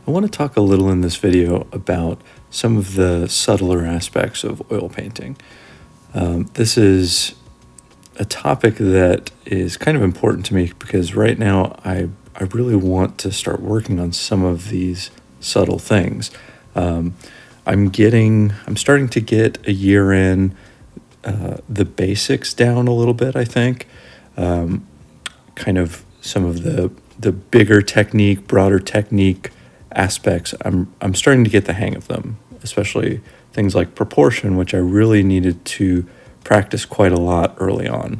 I want to talk a little in this video about some of the subtler aspects of oil painting. This is a topic that is kind of important to me because right now I really want to start working on some of these subtle things. I'm starting to get a year in the basics down a little bit, I think. Kind of some of the bigger technique, broader technique aspects, I'm starting to get the hang of them, especially things like proportion, which I really needed to practice quite a lot early on.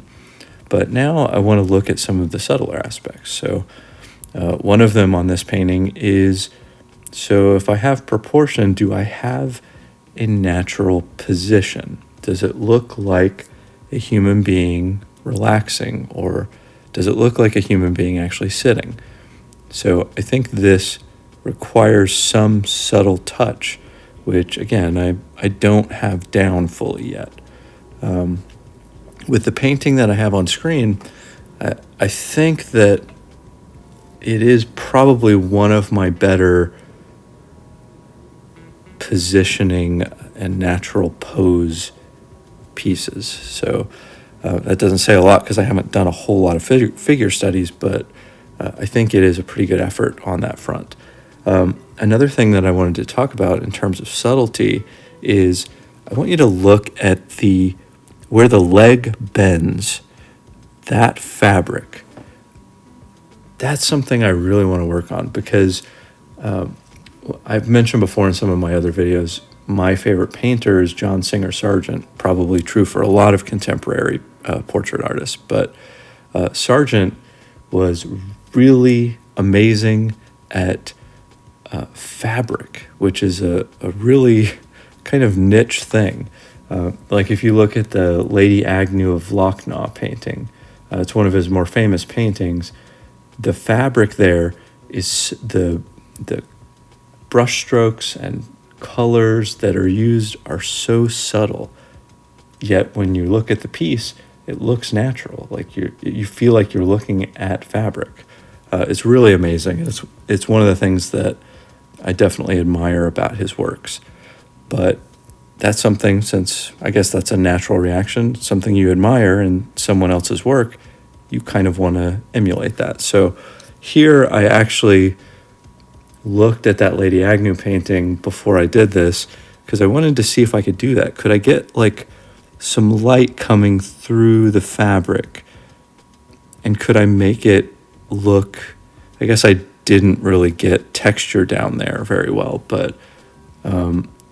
But now I want to look at some of the subtler aspects. So one of them on this painting is, so if I have proportion, do I have a natural position? Does it look like a human being relaxing, or does it look like a human being actually sitting? So I think this requires some subtle touch, which again, I don't have down fully yet. With the painting that I have on screen, I think that it is probably one of my better positioning and natural pose pieces. So that doesn't say a lot because I haven't done a whole lot of figure studies, but I think it is a pretty good effort on that front. Another thing that I wanted to talk about in terms of subtlety is I want you to look at where the leg bends, that fabric. That's something I really want to work on because I've mentioned before in some of my other videos, my favorite painter is John Singer Sargent, probably true for a lot of contemporary portrait artists, but Sargent was really amazing at fabric, which is a really kind of niche thing. Like if you look at the Lady Agnew of Lochnaw painting, it's one of his more famous paintings. The fabric there is the brush strokes and colors that are used are so subtle, yet when you look at the piece, it looks natural. Like you feel like you're looking at fabric. It's really amazing. It's one of the things that I definitely admire about his works. But that's something, since I guess that's a natural reaction, something you admire in someone else's work, you kind of want to emulate that. So here I actually looked at that Lady Agnew painting before I did this because I wanted to see if I could do that. Could I get like some light coming through the fabric, and could I make it look, I guess I didn't really get texture down there very well, but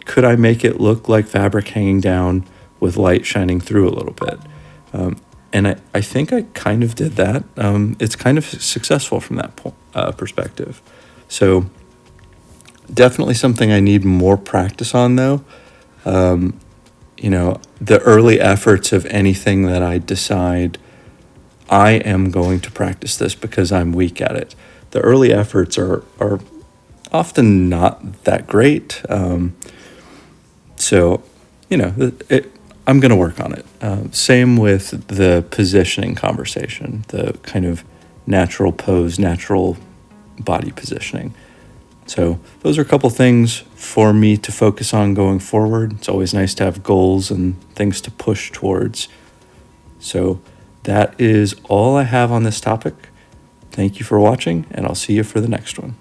could I make it look like fabric hanging down with light shining through a little bit? And I think I kind of did that. It's kind of successful from that perspective. So definitely something I need more practice on, though. The early efforts of anything that I decide I am going to practice this because I'm weak at it. The early efforts are often not that great. So, I'm going to work on it. Same with the positioning conversation, the kind of natural pose, natural body positioning. So those are a couple things for me to focus on going forward. It's always nice to have goals and things to push towards. So that is all I have on this topic. Thank you for watching, and I'll see you for the next one.